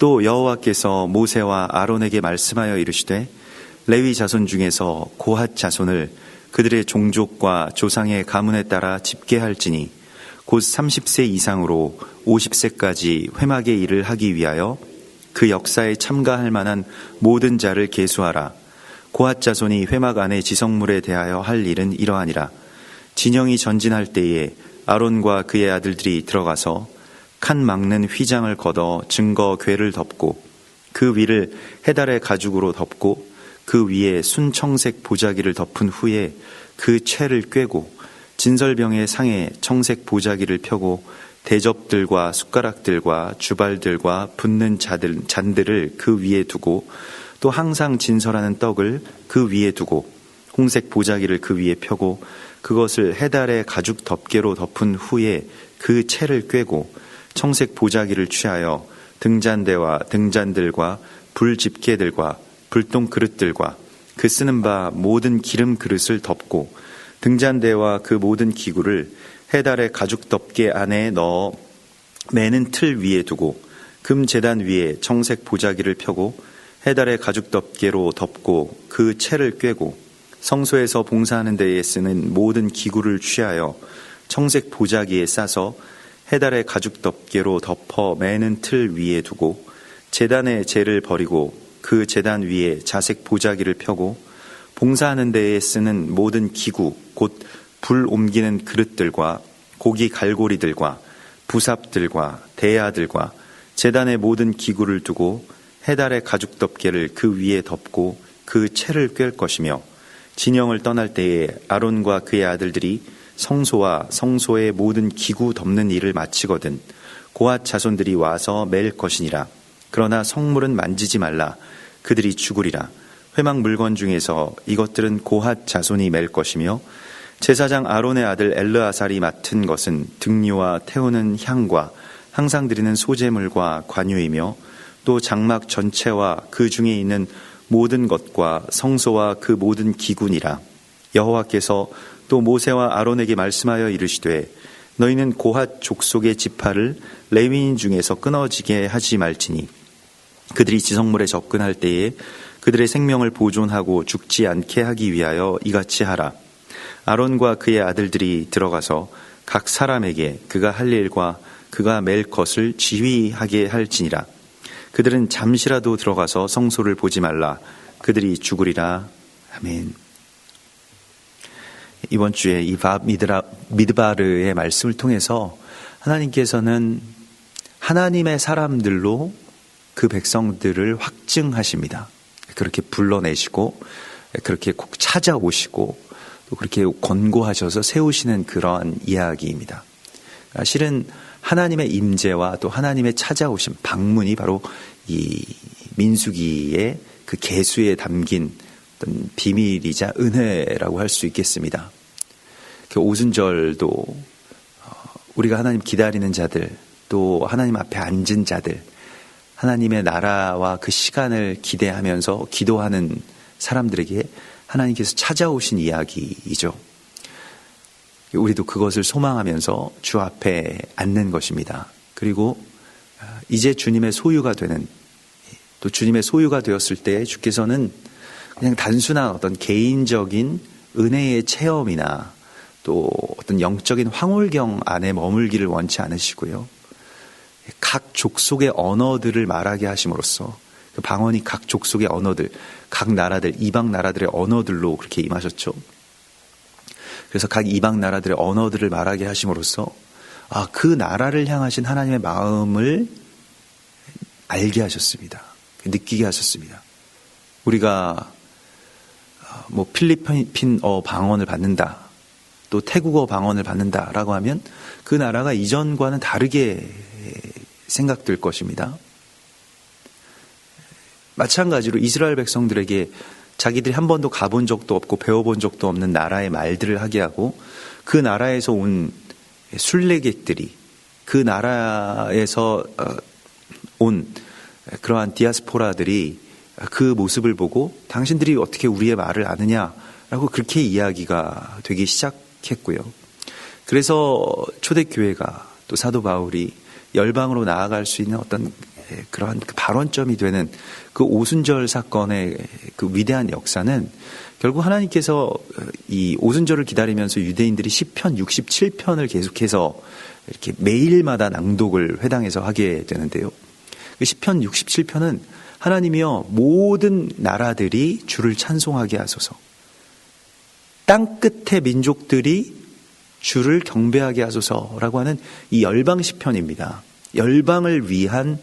또 여호와께서 모세와 아론에게 말씀하여 이르시되 레위 자손 중에서 고핫 자손을 그들의 종족과 조상의 가문에 따라 집계할지니 곧 30세 이상으로 50세까지 회막의 일을 하기 위하여 그 역사에 참가할 만한 모든 자를 계수하라. 고핫 자손이 회막 안의 지성물에 대하여 할 일은 이러하니라. 진영이 전진할 때에 아론과 그의 아들들이 들어가서 칸 막는 휘장을 걷어 증거 궤를 덮고 그 위를 해달의 가죽으로 덮고 그 위에 순청색 보자기를 덮은 후에 그 채를 꿰고 진설병의 상에 청색 보자기를 펴고 대접들과 숟가락들과 주발들과 붓는 잔들을 그 위에 두고 또 항상 진설하는 떡을 그 위에 두고 홍색 보자기를 그 위에 펴고 그것을 해달의 가죽 덮개로 덮은 후에 그 채를 꿰고 청색 보자기를 취하여 등잔대와 등잔들과 불집게들과 불똥 그릇들과 그 쓰는 바 모든 기름 그릇을 덮고 등잔대와 그 모든 기구를 해달의 가죽 덮개 안에 넣어 매는 틀 위에 두고 금 제단 위에 청색 보자기를 펴고 해달의 가죽 덮개로 덮고 그 채를 꿰고 성소에서 봉사하는 데에 쓰는 모든 기구를 취하여 청색 보자기에 싸서 해달의 가죽 덮개로 덮어 매는 틀 위에 두고 제단의 재를 버리고 그 제단 위에 자색 보자기를 펴고 봉사하는 데에 쓰는 모든 기구 곧 불 옮기는 그릇들과 고기 갈고리들과 부삽들과 대야들과 제단의 모든 기구를 두고 해달의 가죽 덮개를 그 위에 덮고 그 채를 꿰을 것이며 진영을 떠날 때에 아론과 그의 아들들이 성소와 성소의 모든 기구 덮는 일을 마치거든 고핫 자손들이 와서 맬 것이니라. 그러나 성물은 만지지 말라. 그들이 죽으리라. 회막 물건 중에서 이것들은 고핫 자손이 맬 것이며 제사장 아론의 아들 엘르아살이 맡은 것은 등류와 태우는 향과 항상 드리는 소제물과 관유이며 또 장막 전체와 그 중에 있는 모든 것과 성소와 그 모든 기구니라. 여호와께서 또 모세와 아론에게 말씀하여 이르시되 너희는 고핫 족속의 지파를 레위인 중에서 끊어지게 하지 말지니 그들이 지성물에 접근할 때에 그들의 생명을 보존하고 죽지 않게 하기 위하여 이같이 하라. 아론과 그의 아들들이 들어가서 각 사람에게 그가 할 일과 그가 맬 것을 지휘하게 할지니라. 그들은 잠시라도 들어가서 성소를 보지 말라. 그들이 죽으리라. 아멘. 이번 주에 이 미드바르의 말씀을 통해서 하나님께서는 하나님의 사람들로 그 백성들을 확증하십니다. 그렇게 불러내시고 그렇게 꼭 찾아오시고 또 그렇게 권고하셔서 세우시는 그러한 이야기입니다. 실은 하나님의 임재와 또 하나님의 찾아오심, 방문이 바로 이 민수기의 그 계수에 담긴 어떤 비밀이자 은혜라고 할 수 있겠습니다. 그 오순절도 우리가 하나님 기다리는 자들, 또 하나님 앞에 앉은 자들, 하나님의 나라와 그 시간을 기대하면서 기도하는 사람들에게 하나님께서 찾아오신 이야기이죠. 우리도 그것을 소망하면서 주 앞에 앉는 것입니다. 그리고 이제 주님의 소유가 되는, 또 주님의 소유가 되었을 때 주께서는 그냥 단순한 어떤 개인적인 은혜의 체험이나 또 어떤 영적인 황홀경 안에 머물기를 원치 않으시고요. 각 족속의 언어들을 말하게 하심으로써 그 방언이 각 족속의 언어들, 각 나라들, 이방 나라들의 언어들로 그렇게 임하셨죠. 그래서 각 이방 나라들의 언어들을 말하게 하심으로써 그 나라를 향하신 하나님의 마음을 알게 하셨습니다. 느끼게 하셨습니다. 우리가 뭐 필리핀어 방언을 받는다, 또 태국어 방언을 받는다라고 하면 그 나라가 이전과는 다르게 생각될 것입니다. 마찬가지로 이스라엘 백성들에게 자기들이 한 번도 가본 적도 없고 배워본 적도 없는 나라의 말들을 하게 하고 그 나라에서 온 순례객들이 그 나라에서 온 그러한 디아스포라들이 그 모습을 보고 당신들이 어떻게 우리의 말을 아느냐라고 그렇게 이야기가 되기 시작했고요. 그래서 초대교회가 또 사도 바울이 열방으로 나아갈 수 있는 어떤 그러한 그 발원점이 되는 그 오순절 사건의 그 위대한 역사는 결국 하나님께서 이 오순절을 기다리면서 유대인들이 시편 67편을 계속해서 이렇게 매일마다 낭독을 회당에서 하게 되는데요. 그 시편 67편은 하나님이여 모든 나라들이 주를 찬송하게 하소서, 땅 끝의 민족들이 주를 경배하게 하소서라고 하는 이 열방 시편입니다. 열방을 위한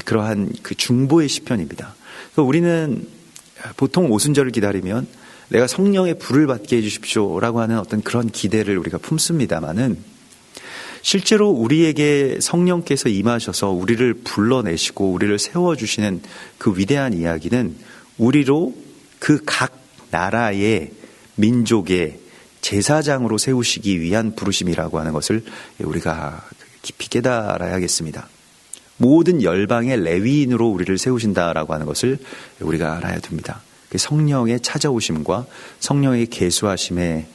그러한 그 중보의 시편입니다. 우리는 보통 오순절을 기다리면 내가 성령의 불을 받게 해주십시오라고 하는 어떤 그런 기대를 우리가 품습니다만은 실제로 우리에게 성령께서 임하셔서 우리를 불러내시고 우리를 세워주시는 그 위대한 이야기는 우리로 그 각 나라의 민족의 제사장으로 세우시기 위한 부르심이라고 하는 것을 우리가 깊이 깨달아야겠습니다. 모든 열방의 레위인으로 우리를 세우신다라고 하는 것을 우리가 알아야 됩니다. 성령의 찾아오심과 성령의 계수하심의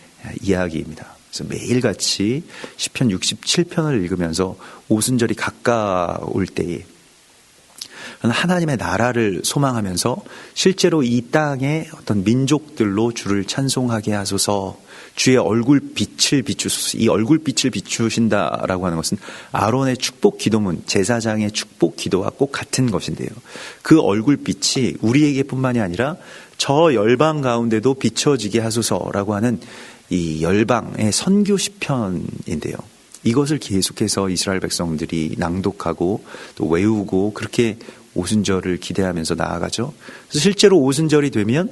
이야기입니다. 그래서 매일같이 시편 67편을 읽으면서 오순절이 가까울 때에 하나님의 나라를 소망하면서 실제로 이 땅의 어떤 민족들로 주를 찬송하게 하소서, 주의 얼굴빛을 비추소서. 이 얼굴빛을 비추신다라고 하는 것은 아론의 축복 기도문, 제사장의 축복 기도와 꼭 같은 것인데요. 그 얼굴빛이 우리에게뿐만이 아니라 저 열방 가운데도 비춰지게 하소서라고 하는 이 열방의 선교 시편인데요. 이것을 계속해서 이스라엘 백성들이 낭독하고 또 외우고 그렇게 오순절을 기대하면서 나아가죠. 그래서 실제로 오순절이 되면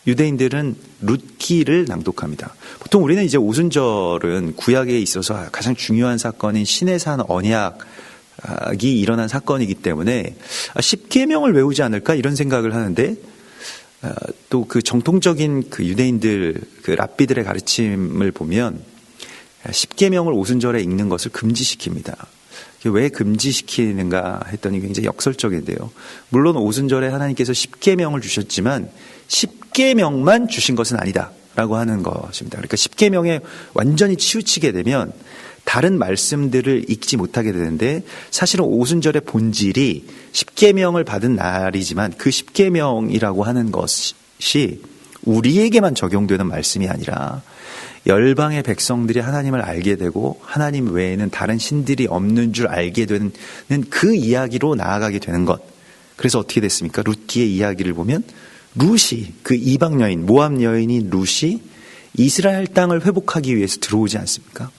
유대인들은 룻기를 낭독합니다. 보통 우리는 이제 오순절은 구약에 있어서 가장 중요한 사건인 시내산 언약이 일어난 사건이기 때문에 10계명을 외우지 않을까 이런 생각을 하는데 또 그 정통적인 그 유대인들 그 랍비들의 가르침을 보면 10계명을 오순절에 읽는 것을 금지시킵니다. 왜 금지시키는가 했더니 굉장히 역설적인데요. 물론 오순절에 하나님께서 10계명을 주셨지만 10계명만 주신 것은 아니다라고 하는 것입니다. 그러니까 10계명에 완전히 치우치게 되면 다른 말씀들을 읽지 못하게 되는데 사실은 오순절의 본질이 10계명을 받은 날이지만 그 10계명이라고 하는 것이 우리에게만 적용되는 말씀이 아니라 열방의 백성들이 하나님을 알게 되고 하나님 외에는 다른 신들이 없는 줄 알게 되는 그 이야기로 나아가게 되는 것. 그래서 어떻게 됐습니까? 룻기의 이야기를 보면 룻이 그 이방 여인, 모압 여인이 룻이 이스라엘 땅을 회복하기 위해서 들어오지 않습니까?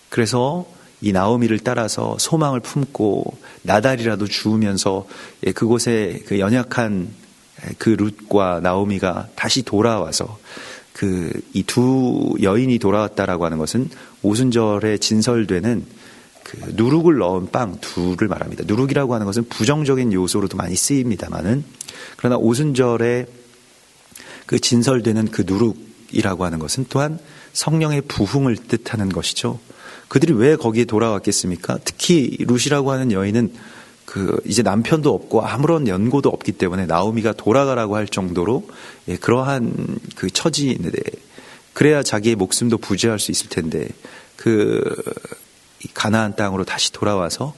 그래서 이 나오미를 따라서 소망을 품고 나달이라도 주우면서 그곳에 그 연약한 그 룻과 나오미가 다시 돌아와서 이 두 여인이 돌아왔다라고 하는 것은 오순절에 진설되는 그 누룩을 넣은 빵 둘을 말합니다. 누룩이라고 하는 것은 부정적인 요소로도 많이 쓰입니다만은 그러나 오순절에 그 진설되는 그 누룩이라고 하는 것은 또한 성령의 부흥을 뜻하는 것이죠. 그들이 왜 거기에 돌아왔겠습니까? 특히 룻이라고 하는 여인은 이제 남편도 없고 아무런 연고도 없기 때문에 나오미가 돌아가라고 할 정도로 그러한 그 처지인데 그래야 자기의 목숨도 부지할 수 있을 텐데 가나안 땅으로 다시 돌아와서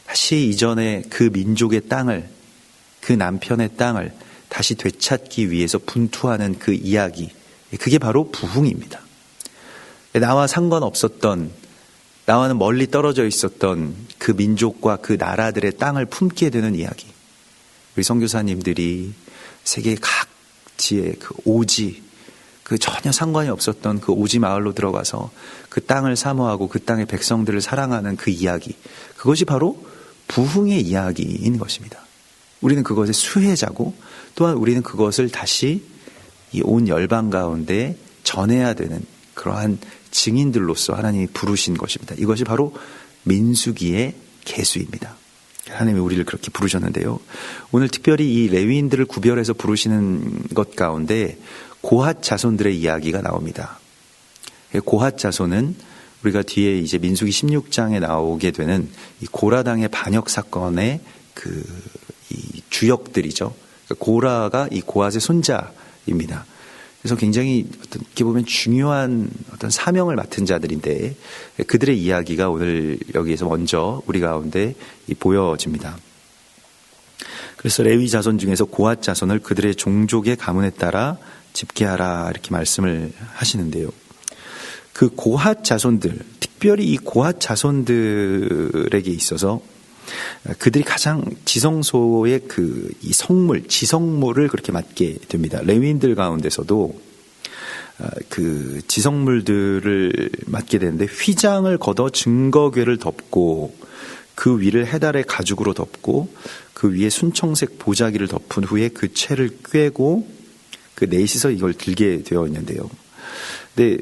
다시 이전에 그 민족의 땅을 그 남편의 땅을 다시 되찾기 위해서 분투하는 그 이야기, 그게 바로 부흥입니다. 나와 상관없었던, 나와는 멀리 떨어져 있었던 그 민족과 그 나라들의 땅을 품게 되는 이야기. 우리 선교사님들이 세계 각지의 그 오지, 그 전혀 상관이 없었던 그 오지 마을로 들어가서 그 땅을 사모하고 그 땅의 백성들을 사랑하는 그 이야기, 그것이 바로 부흥의 이야기인 것입니다. 우리는 그것의 수혜자고 또한 우리는 그것을 다시 이 온 열방 가운데 전해야 되는 그러한 증인들로서 하나님이 부르신 것입니다. 이것이 바로 민수기의 계수입니다. 하나님이 우리를 그렇게 부르셨는데요. 오늘 특별히 이 레위인들을 구별해서 부르시는 것 가운데 고핫 자손들의 이야기가 나옵니다. 고핫 자손은 우리가 뒤에 이제 민수기 16장에 나오게 되는 이 고라당의 반역 사건의 이 주역들이죠. 고라가 이 고핫의 손자입니다. 그래서 굉장히 어떻게 보면 중요한 어떤 사명을 맡은 자들인데 그들의 이야기가 오늘 여기에서 먼저 우리 가운데 보여집니다. 그래서 레위 자손 중에서 고핫 자손을 그들의 종족의 가문에 따라 집계하라 이렇게 말씀을 하시는데요. 그 고핫 자손들, 특별히 이 고핫 자손들에게 있어서 그들이 가장 지성소의 이 성물, 지성물을 그렇게 맡게 됩니다. 레위인들 가운데서도 그 지성물들을 맡게 되는데 휘장을 걷어 증거궤를 덮고 그 위를 해달의 가죽으로 덮고 그 위에 순청색 보자기를 덮은 후에 그 채를 꿰고 그 넷이서 이걸 들게 되어 있는데요. 근데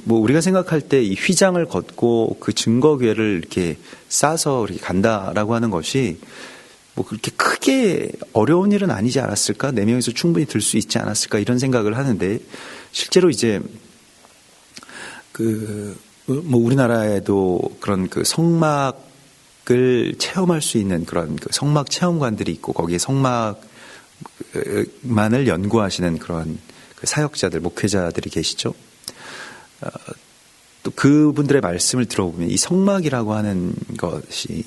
뭐 우리가 생각할 때 이 휘장을 걷고 그 증거궤를 이렇게 싸서 이렇게 간다라고 하는 것이 뭐 그렇게 크게 어려운 일은 아니지 않았을까? 4명이서 충분히 들 수 있지 않았을까? 이런 생각을 하는데 실제로 이제 뭐 우리나라에도 그런 그 성막을 체험할 수 있는 그런 그 성막 체험관들이 있고 거기에 성막만을 연구하시는 그런 그 사역자들, 목회자들이 계시죠. 또 그분들의 말씀을 들어보면 이 성막이라고 하는 것이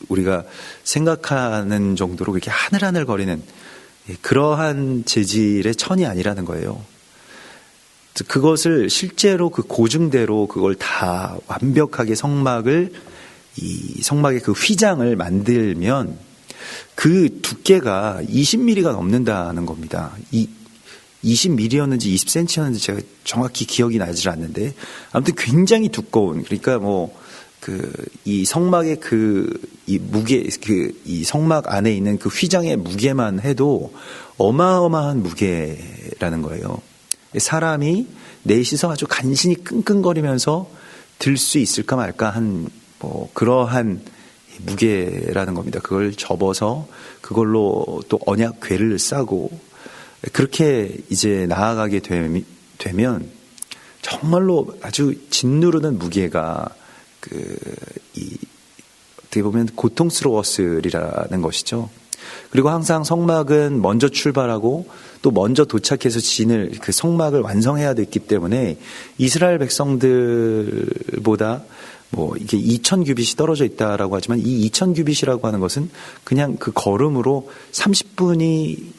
우리가 생각하는 정도로 그렇게 하늘하늘거리는 그러한 재질의 천이 아니라는 거예요. 그것을 실제로 그 고증대로 그걸 다 완벽하게 성막의 그 휘장을 만들면 그 두께가 20mm가 넘는다는 겁니다. 20mm였는지 20cm였는지 제가 정확히 기억이 나질 않는데 아무튼 굉장히 두꺼운, 그러니까 뭐 이 성막의 이 무게, 이 성막 안에 있는 그 휘장의 무게만 해도 어마어마한 무게라는 거예요. 사람이 넷이서 아주 간신히 끙끙거리면서 들 수 있을까 말까 한 뭐 그러한 무게라는 겁니다. 그걸 접어서 그걸로 또 언약궤를 싸고 그렇게 이제 나아가게 되면 정말로 아주 짓누르는 무게가 어떻게 보면 고통스러웠으리라는 것이죠. 그리고 항상 성막은 먼저 출발하고 또 먼저 도착해서 그 성막을 완성해야 됐기 때문에 이스라엘 백성들보다 뭐 이게 2000규빗이 떨어져 있다라고 하지만 이 2000규빗이라고 하는 것은 그냥 그 걸음으로 30분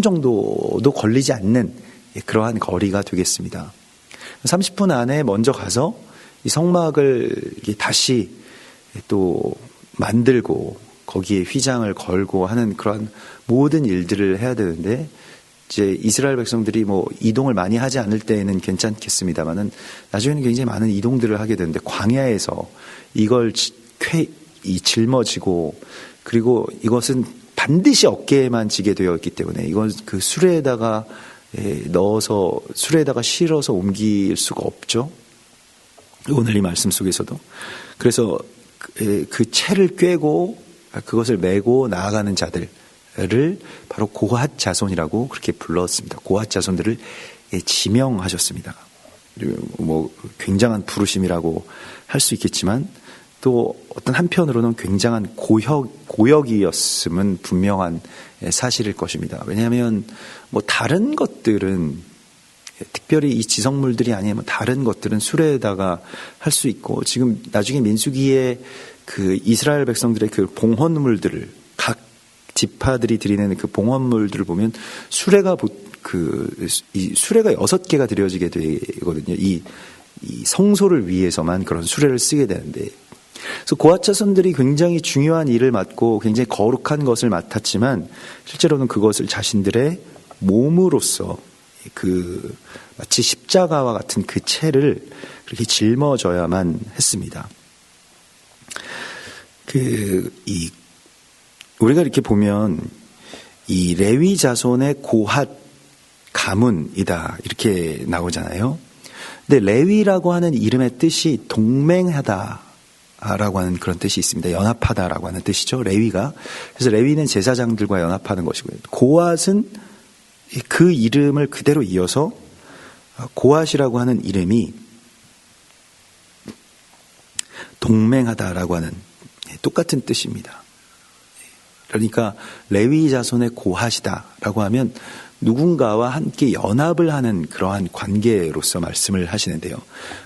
정도도 걸리지 않는 그러한 거리가 되겠습니다. 30분 안에 먼저 가서 이 성막을 다시 또 만들고 거기에 휘장을 걸고 하는 그런 모든 일들을 해야 되는데 이제 이스라엘 백성들이 뭐 이동을 많이 하지 않을 때에는 괜찮겠습니다만은 나중에는 굉장히 많은 이동들을 하게 되는데 광야에서 이걸 짊어지고 그리고 이것은 반드시 어깨에만 지게 되어 있기 때문에 이건 그 수레에다가 넣어서 수레에다가 실어서 옮길 수가 없죠. 오늘 이 말씀 속에서도. 그래서 그 채를 꿰고 그것을 메고 나아가는 자들을 바로 고핫 자손이라고 그렇게 불렀습니다. 고핫 자손들을 지명하셨습니다. 뭐 굉장한 부르심이라고 할 수 있겠지만 또 어떤 한편으로는 굉장한 고역이었음은 분명한 사실일 것입니다. 왜냐하면 뭐 다른 것들은 특별히 이 지성물들이 아니면 다른 것들은 수레에다가 할 수 있고 지금 나중에 민수기에 그 이스라엘 백성들의 그 봉헌물들을 각 지파들이 드리는 그 봉헌물들을 보면 수레가 이 수레가 6개가 드려지게 되거든요. 이 성소를 위해서만 그런 수레를 쓰게 되는데 그래서 고핫 자손들이 굉장히 중요한 일을 맡고 굉장히 거룩한 것을 맡았지만 실제로는 그것을 자신들의 몸으로서 마치 십자가와 같은 그 채를 그렇게 짊어져야만 했습니다. 우리가 이렇게 보면 이 레위 자손의 고핫 가문이다 이렇게 나오잖아요. 근데 레위라고 하는 이름의 뜻이 동맹하다라고 하는 그런 뜻이 있습니다. 연합하다라고 하는 뜻이죠. 레위가. 그래서 레위는 제사장들과 연합하는 것이고요. 고핫은 그 이름을 그대로 이어서 고핫이라고 하는 이름이 동맹하다라고 하는 똑같은 뜻입니다. 그러니까 레위 자손의 고핫이다라고 하면 누군가와 함께 연합을 하는 그러한 관계로서 말씀을 하시는데요.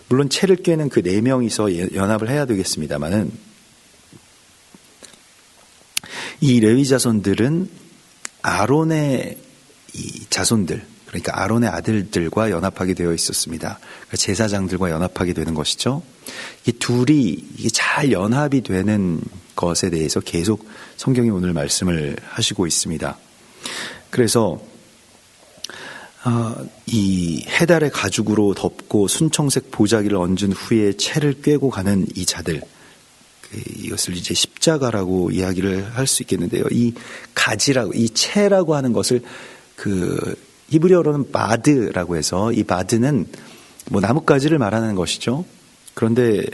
물론 채를 꿰는 그 4명이서 연합을 해야 되겠습니다만은 이 레위 자손들은 아론의 이 자손들, 그러니까 아론의 아들들과 연합하게 되어 있었습니다. 그러니까 제사장들과 연합하게 되는 것이죠. 이 둘이 이게 잘 연합이 되는 것에 대해서 계속 성경이 오늘 말씀을 하시고 있습니다. 그래서 이 해달의 가죽으로 덮고 순청색 보자기를 얹은 후에 채를 꿰고 가는 이 자들, 이것을 이제 십자가라고 이야기를 할 수 있겠는데요. 이 가지라고, 이 채라고 하는 것을 히브리어로는 바드라고 해서 이 바드는 뭐 나뭇가지를 말하는 것이죠. 그런데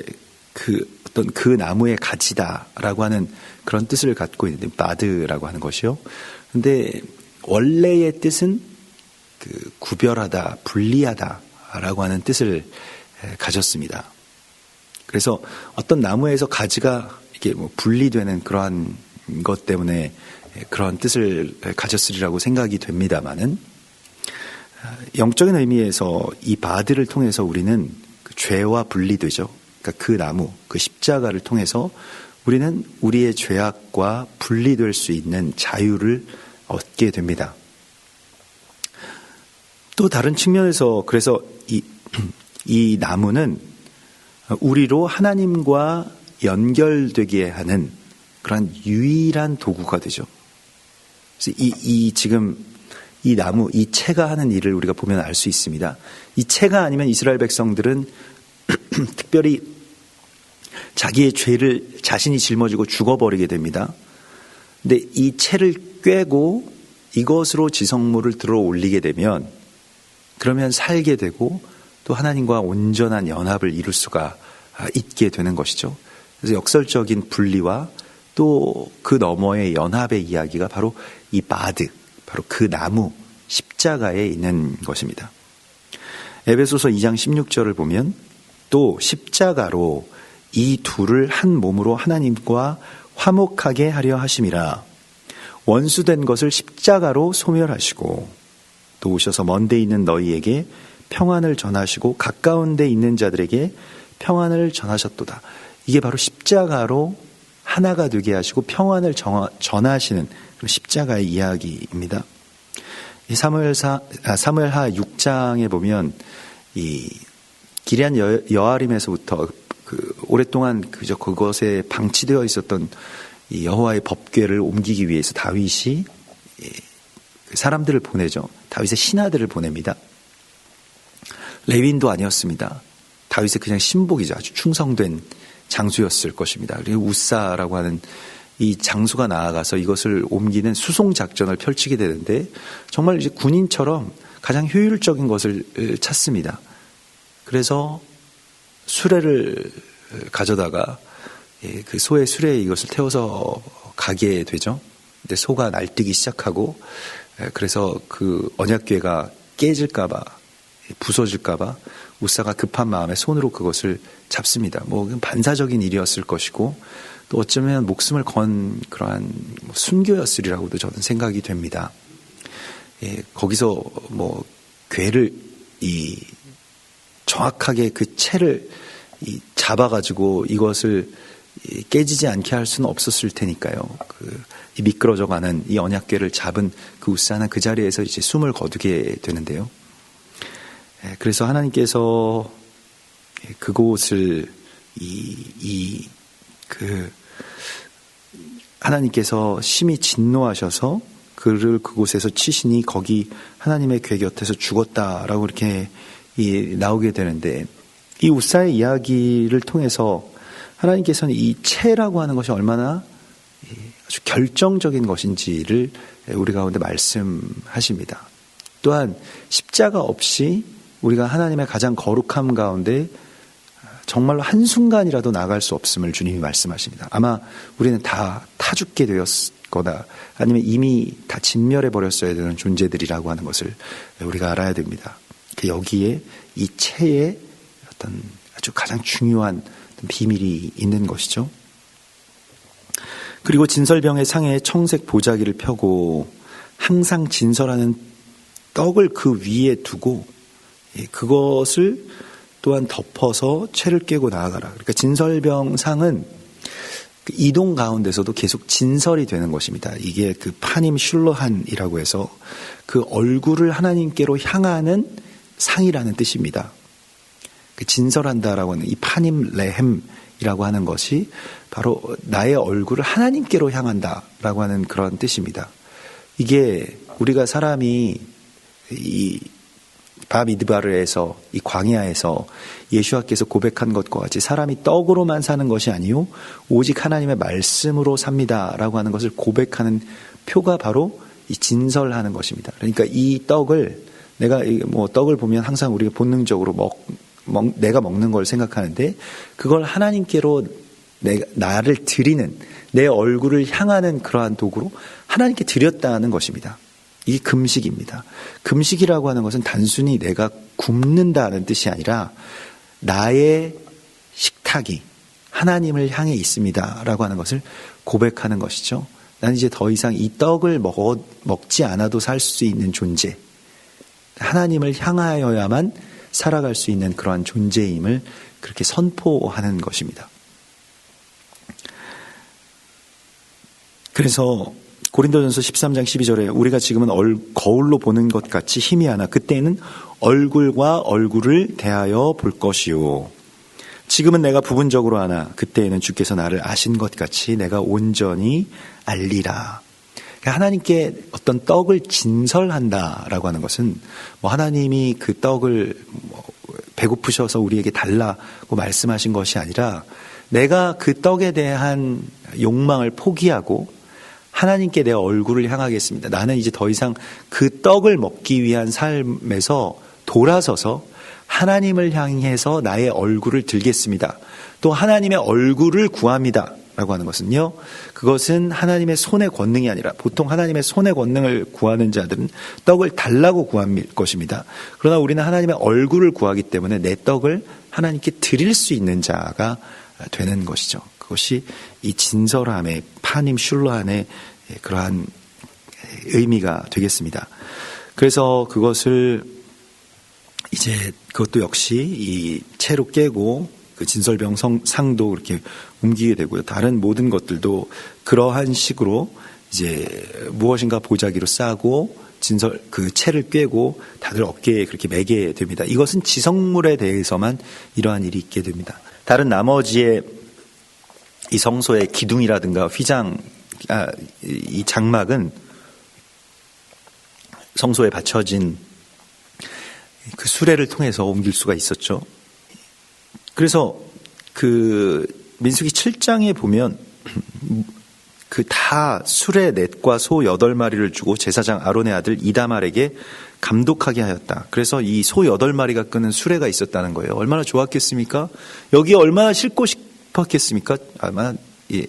어떤 그 나무의 가지다라고 하는 그런 뜻을 갖고 있는데 바드라고 하는 것이요. 그런데 원래의 뜻은 구별하다, 분리하다라고 하는 뜻을 가졌습니다. 그래서 어떤 나무에서 가지가 이게 뭐 분리되는 그러한 것 때문에 그런 뜻을 가졌으리라고 생각이 됩니다만은 영적인 의미에서 이 바드를 통해서 우리는 그 죄와 분리되죠. 그러니까 그 나무, 그 십자가를 통해서 우리는 우리의 죄악과 분리될 수 있는 자유를 얻게 됩니다. 또 다른 측면에서 그래서 이 나무는 우리로 하나님과 연결되게 하는 그런 유일한 도구가 되죠. 그래서 지금 이 나무, 이 채가 하는 일을 우리가 보면 알 수 있습니다. 이 채가 아니면 이스라엘 백성들은 특별히 자기의 죄를 자신이 짊어지고 죽어버리게 됩니다. 근데 이 채를 꿰고 이것으로 지성물을 들어 올리게 되면 그러면 살게 되고 또 하나님과 온전한 연합을 이룰 수가 있게 되는 것이죠. 그래서 역설적인 분리와 또 그 너머의 연합의 이야기가 바로 이 바드, 바로 그 나무, 십자가에 있는 것입니다. 에베소서 2장 16절을 보면 또 십자가로 이 둘을 한 몸으로 하나님과 화목하게 하려 하심이라. 원수된 것을 십자가로 소멸하시고 또 오셔서 먼 데 있는 너희에게 평안을 전하시고 가까운 데 있는 자들에게 평안을 전하셨도다. 이게 바로 십자가로 하나가 되게 하시고 평안을 전하시는 십자가의 이야기입니다. 이 사무엘하 6장에 보면 이 기럇 여아림에서부터 오랫동안 그것에 방치되어 있었던 이 여호와의 법궤를 옮기기 위해서 다윗이 사람들을 보내죠. 다윗의 신하들을 보냅니다. 레위인도 아니었습니다. 다윗의 그냥 신복이죠. 아주 충성된 장수였을 것입니다. 그리고 우사라고 하는 이 장수가 나아가서 이것을 옮기는 수송 작전을 펼치게 되는데 정말 이제 군인처럼 가장 효율적인 것을 찾습니다. 그래서 수레를 가져다가 그 소의 수레에 이것을 태워서 가게 되죠. 근데 소가 날뛰기 시작하고 그래서 그 언약궤가 깨질까봐 부서질까봐 우사가 급한 마음에 손으로 그것을 잡습니다. 뭐 반사적인 일이었을 것이고 또 어쩌면 목숨을 건 그러한 순교였으리라고도 저는 생각이 됩니다. 거기서 뭐 궤를 정확하게 그 채를 잡아가지고 이것을 깨지지 않게 할 수는 없었을 테니까요. 이 미끄러져가는 이 언약궤를 잡은 그 우사는 그 자리에서 이제 숨을 거두게 되는데요. 그래서 하나님께서 그곳을 하나님께서 심히 진노하셔서 그를 그곳에서 치시니 거기 하나님의 궤 곁에서 죽었다라고 이렇게 나오게 되는데 이 우사의 이야기를 통해서 하나님께서는 이 채라고 하는 것이 얼마나 아주 결정적인 것인지를 우리 가운데 말씀하십니다. 또한 십자가 없이 우리가 하나님의 가장 거룩함 가운데 정말로 한순간이라도 나갈 수 없음을 주님이 말씀하십니다. 아마 우리는 다 죽게 되었거나 아니면 이미 다 진멸해 버렸어야 되는 존재들이라고 하는 것을 우리가 알아야 됩니다. 여기에 이 채의 어떤 아주 가장 중요한 비밀이 있는 것이죠. 그리고 진설병의 상에 청색 보자기를 펴고 항상 진설하는 떡을 그 위에 두고 그것을 또한 덮어서 채를 깨고 나아가라. 그러니까 진설병 상은 그 이동 가운데서도 계속 진설이 되는 것입니다. 이게 그 파님 슐로한이라고 해서 그 얼굴을 하나님께로 향하는 상이라는 뜻입니다. 그 진설한다라고 하는 이 파님 레헴이라고 하는 것이 바로 나의 얼굴을 하나님께로 향한다라고 하는 그런 뜻입니다. 이게 우리가 사람이 이 바미드바르에서 이 광야에서 예수와께서 고백한 것과 같이 사람이 떡으로만 사는 것이 아니요 오직 하나님의 말씀으로 삽니다라고 하는 것을 고백하는 표가 바로 이 진설하는 것입니다. 그러니까 이 떡을 내가 뭐 떡을 보면 항상 우리가 본능적으로 내가 먹는 걸 생각하는데 그걸 하나님께로 나를 드리는 내 얼굴을 향하는 그러한 도구로 하나님께 드렸다는 것입니다. 이게 금식입니다. 금식이라고 하는 것은 단순히 내가 굶는다는 뜻이 아니라 나의 식탁이 하나님을 향해 있습니다 라고 하는 것을 고백하는 것이죠. 나는 이제 더 이상 이 떡을 먹지 않아도 살 수 있는 존재, 하나님을 향하여야만 살아갈 수 있는 그러한 존재임을 그렇게 선포하는 것입니다. 그래서 고린도전서 13장 12절에 우리가 지금은 거울로 보는 것 같이 희미하나 그때에는 얼굴과 얼굴을 대하여 볼 것이요. 지금은 내가 부분적으로 아나 그때에는 주께서 나를 아신 것 같이 내가 온전히 알리라. 하나님께 어떤 떡을 진설한다라고 하는 것은 뭐 하나님이 그 떡을 배고프셔서 우리에게 달라고 말씀하신 것이 아니라 내가 그 떡에 대한 욕망을 포기하고 하나님께 내 얼굴을 향하겠습니다. 나는 이제 더 이상 그 떡을 먹기 위한 삶에서 돌아서서 하나님을 향해서 나의 얼굴을 들겠습니다. 또 하나님의 얼굴을 구합니다. 라고 하는 것은요, 그것은 하나님의 손의 권능이 아니라 보통 하나님의 손의 권능을 구하는 자들은 떡을 달라고 구할 것입니다. 그러나 우리는 하나님의 얼굴을 구하기 때문에 내 떡을 하나님께 드릴 수 있는 자가 되는 것이죠. 그것이 이 진설함의 파님 슐로한의 그러한 의미가 되겠습니다. 그래서 그것을 이제 그것도 역시 이 채로 깨고 그 진설병 상도 그렇게 옮기게 되고요. 다른 모든 것들도 그러한 식으로 이제 무엇인가 보자기로 싸고 그 채를 꿰고 다들 어깨에 그렇게 매게 됩니다. 이것은 지성물에 대해서만 이러한 일이 있게 됩니다. 다른 나머지의 이 성소의 기둥이라든가 휘장, 이 장막은 성소에 받쳐진 그 수레를 통해서 옮길 수가 있었죠. 그래서 그 민수기 7장에 보면 그 다 수레 넷과 소 8마리를 주고 제사장 아론의 아들 이다말에게 감독하게 하였다. 그래서 이 소 8마리가 끄는 수레가 있었다는 거예요. 얼마나 좋았겠습니까? 여기에 얼마나 싣고 싶었겠습니까? 아마 예.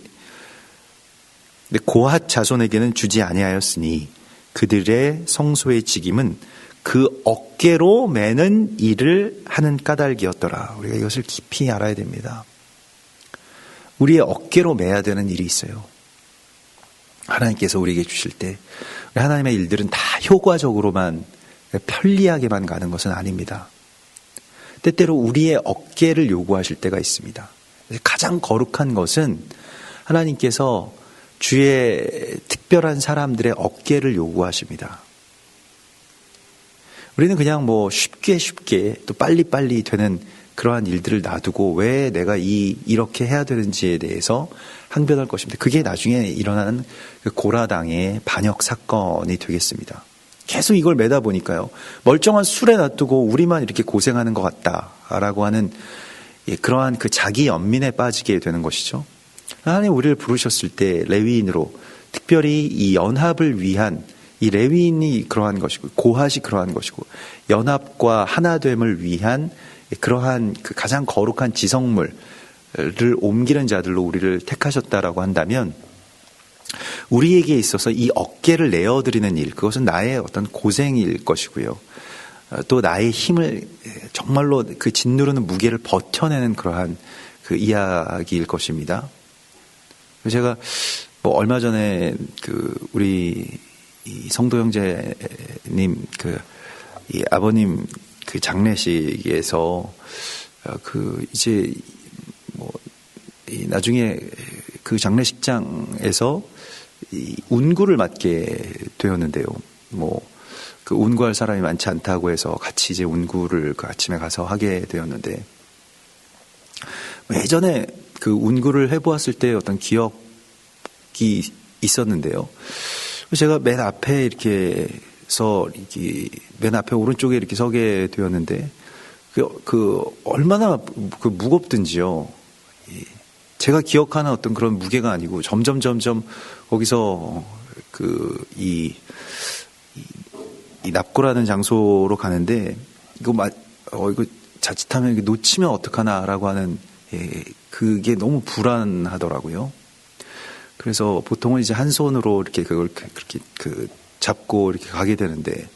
근데 고핫 자손에게는 주지 아니하였으니 그들의 성소의 직임은 그 어깨로 매는 일을 하는 까닭이었더라. 우리가 이것을 깊이 알아야 됩니다. 우리의 어깨로 매야 되는 일이 있어요. 하나님께서 우리에게 주실 때 하나님의 일들은 다 효과적으로만 편리하게만 가는 것은 아닙니다. 때때로 우리의 어깨를 요구하실 때가 있습니다. 가장 거룩한 것은 하나님께서 주의 특별한 사람들의 어깨를 요구하십니다. 우리는 그냥 뭐 쉽게 또 빨리빨리 되는 그러한 일들을 놔두고 왜 내가 이렇게 해야 되는지에 대해서 항변할 것입니다. 그게 나중에 일어나는 그 고라당의 반역 사건이 되겠습니다. 계속 이걸 매다 보니까요. 멀쩡한 술에 놔두고 우리만 이렇게 고생하는 것 같다라고 하는 그러한 그 자기 연민에 빠지게 되는 것이죠. 하나님 우리를 부르셨을 때 레위인으로 특별히 이 연합을 위한 이 레위인이 그러한 것이고 고핫이 그러한 것이고 연합과 하나됨을 위한 그러한 그 가장 거룩한 지성물을 옮기는 자들로 우리를 택하셨다라고 한다면 우리에게 있어서 이 어깨를 내어드리는 일, 그것은 나의 어떤 고생일 것이고요. 또 나의 힘을 정말로 그 짓누르는 무게를 버텨내는 그러한 그 이야기일 것입니다. 제가 뭐 얼마 전에 우리 이 성도 형제님 이 아버님 장례식에서 이제 뭐 나중에 그 장례식장에서 이 운구를 맡게 되었는데요. 뭐 운구할 사람이 많지 않다고 해서 같이 이제 운구를 그 아침에 가서 하게 되었는데, 예전에 운구를 해보았을 때 어떤 기억이 있었는데요. 제가 맨 앞에 맨 앞에 오른쪽에 이렇게 서게 되었는데, 얼마나 무겁든지요. 제가 기억하는 어떤 그런 무게가 아니고 점점 거기서 이 납고라는 장소로 가는데, 이거 자칫하면 놓치면 어떡하나라고 하는, 그게 너무 불안하더라고요. 그래서 보통은 이제 한 손으로 이렇게 그걸 그렇게 잡고 이렇게 가게 되는데,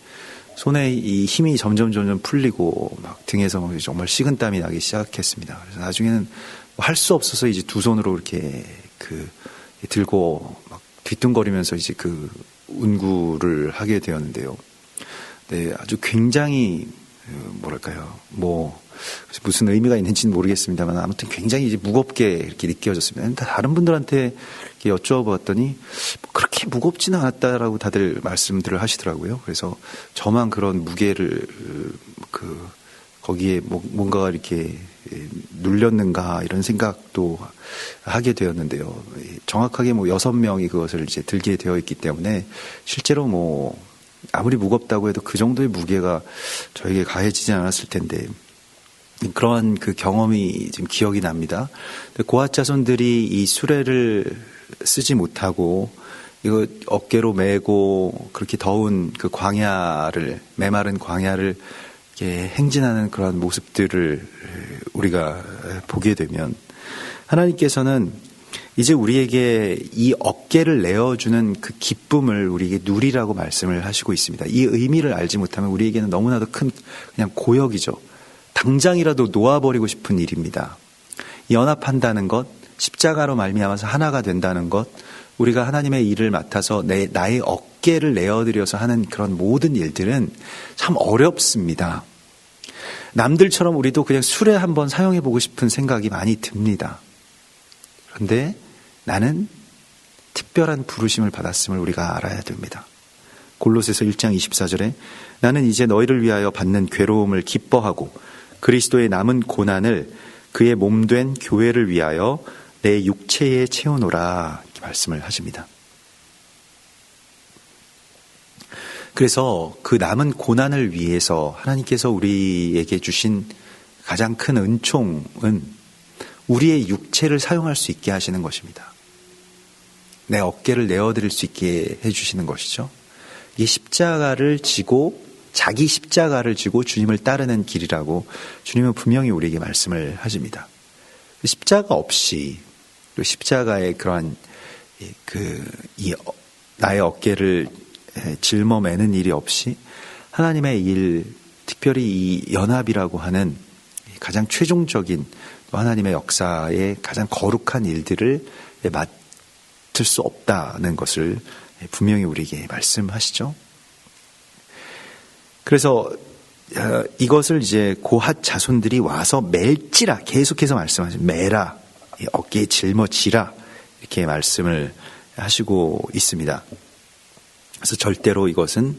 손에 이 힘이 점점 풀리고 막 등에서 정말 식은땀이 나기 시작했습니다. 그래서 나중에는 할 수 없어서 이제 두 손으로 이렇게 들고 막 뒤뚱거리면서 이제 운구를 하게 되었는데요. 네, 아주 굉장히 뭐랄까요, 무슨 의미가 있는지는 모르겠습니다만 아무튼 굉장히 이제 무겁게 이렇게 느껴졌습니다. 다른 분들한테 이렇게 여쭤봤더니 그렇게 무겁지는 않았다라고 다들 말씀들을 하시더라고요. 그래서 저만 그런 무게를 거기에 뭔가가 이렇게 눌렸는가 이런 생각도 하게 되었는데요. 정확하게 6명이 그것을 이제 들게 되어 있기 때문에 실제로 아무리 무겁다고 해도 그 정도의 무게가 저에게 가해지지 않았을 텐데, 그러한 경험이 지금 기억이 납니다. 고핫 자손들이 이 수레를 쓰지 못하고 이거 어깨로 메고 그렇게 더운 메마른 광야를 이렇게 행진하는 그런 모습들을 우리가 보게 되면, 하나님께서는 이제 우리에게 이 어깨를 내어주는 그 기쁨을 우리에게 누리라고 말씀을 하시고 있습니다. 이 의미를 알지 못하면 우리에게는 너무나도 큰 그냥 고역이죠. 당장이라도 놓아버리고 싶은 일입니다. 연합한다는 것, 십자가로 말미암아서 하나가 된다는 것, 우리가 하나님의 일을 맡아서 나의 어깨를 내어드려서 하는 그런 모든 일들은 참 어렵습니다. 남들처럼 우리도 그냥 수레 한번 사용해보고 싶은 생각이 많이 듭니다. 그런데 나는 특별한 부르심을 받았음을 우리가 알아야 됩니다. 골로새서 1장 24절에 나는 이제 너희를 위하여 받는 괴로움을 기뻐하고 그리스도의 남은 고난을 그의 몸된 교회를 위하여 내 육체에 채우노라, 이렇게 말씀을 하십니다. 그래서 그 남은 고난을 위해서 하나님께서 우리에게 주신 가장 큰 은총은 우리의 육체를 사용할 수 있게 하시는 것입니다. 내 어깨를 내어드릴 수 있게 해주시는 것이죠. 이 십자가를 지고, 자기 십자가를 지고 주님을 따르는 길이라고 주님은 분명히 우리에게 말씀을 하십니다. 십자가 없이, 또 십자가의 그러한 나의 어깨를 짊어매는 일이 없이 하나님의 일, 특별히 이 연합이라고 하는 가장 최종적인 또 하나님의 역사의 가장 거룩한 일들을 맡을 수 없다는 것을 분명히 우리에게 말씀하시죠. 그래서 이것을 이제 고핫 자손들이 와서 멜지라, 계속해서 말씀하시죠. 매라, 어깨에 짊어지라, 이렇게 말씀을 하시고 있습니다. 그래서 절대로 이것은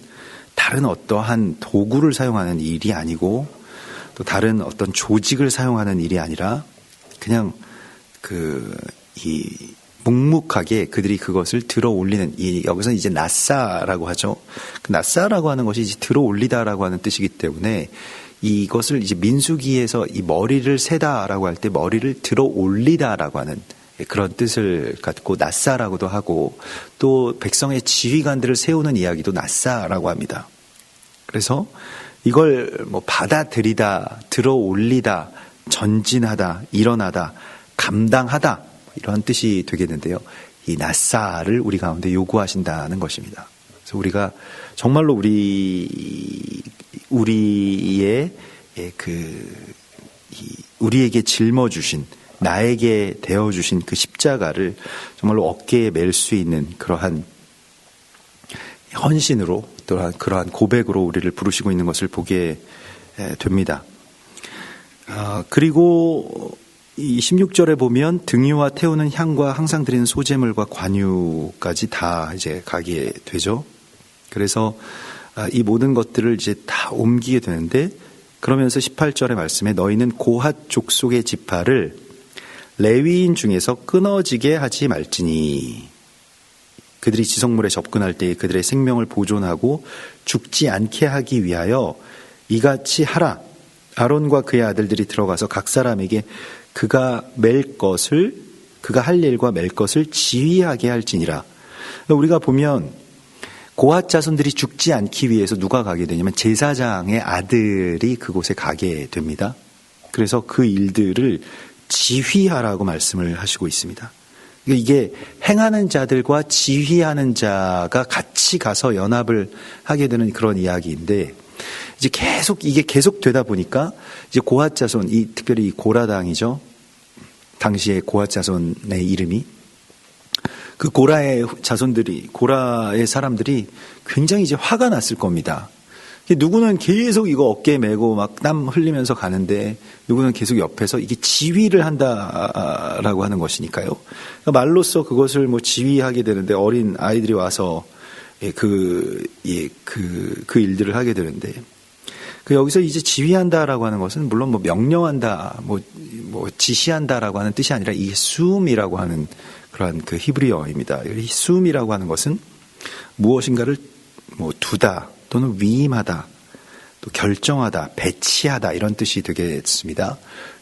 다른 어떠한 도구를 사용하는 일이 아니고 또 다른 어떤 조직을 사용하는 일이 아니라 그냥 묵묵하게 그들이 그것을 들어 올리는, 여기서 이제 나사라고 하죠. 그 나사라고 하는 것이 이제 들어 올리다라고 하는 뜻이기 때문에 이것을 이제 민수기에서 이 머리를 세다라고 할 때 머리를 들어 올리다라고 하는 그런 뜻을 갖고 나사라고도 하고, 또 백성의 지휘관들을 세우는 이야기도 나사라고 합니다. 그래서 이걸 받아들이다, 들어 올리다, 전진하다, 일어나다, 감당하다, 이런 뜻이 되겠는데요. 이 나사를 우리 가운데 요구하신다는 것입니다. 그래서 우리가 정말로 우리에게 짊어주신 나에게 되어주신 그 십자가를 정말로 어깨에 맬 수 있는 그러한 헌신으로, 또한 그러한 고백으로 우리를 부르시고 있는 것을 보게 됩니다. 그리고 이 16절에 보면 등유와 태우는 향과 항상 드리는 소제물과 관유까지 다 이제 가게 되죠. 그래서 이 모든 것들을 이제 다 옮기게 되는데, 그러면서 18절의 말씀에 너희는 고핫 족속의 지파를 레위인 중에서 끊어지게 하지 말지니, 그들이 지성물에 접근할 때 그들의 생명을 보존하고 죽지 않게 하기 위하여 이같이 하라. 아론과 그의 아들들이 들어가서 각 사람에게 그가 할 일과 맬 것을 지휘하게 할지니라. 우리가 보면 고핫 자손들이 죽지 않기 위해서 누가 가게 되냐면 제사장의 아들이 그곳에 가게 됩니다. 그래서 그 일들을 지휘하라고 말씀을 하시고 있습니다. 이게 행하는 자들과 지휘하는 자가 같이 가서 연합을 하게 되는 그런 이야기인데, 이제 이게 계속 되다 보니까 이제 고핫 자손, 특별히 고라당이죠. 당시에 고핫 자손의 이름이, 그 고라의 사람들이 굉장히 이제 화가 났을 겁니다. 누구는 계속 이거 어깨에 메고 막 땀 흘리면서 가는데, 누구는 계속 옆에서 이게 지휘를 한다라고 하는 것이니까요. 말로써 그것을 뭐 지휘하게 되는데, 어린 아이들이 와서 그 일들을 하게 되는데, 여기서 이제 지휘한다라고 하는 것은 물론 뭐 명령한다, 뭐 지시한다라고 하는 뜻이 아니라 이 수음이라고 하는 그러한 그 히브리어입니다. 이 수음이라고 하는 것은 무엇인가를 뭐 두다, 또는 위임하다, 또 결정하다, 배치하다, 이런 뜻이 되겠습니다.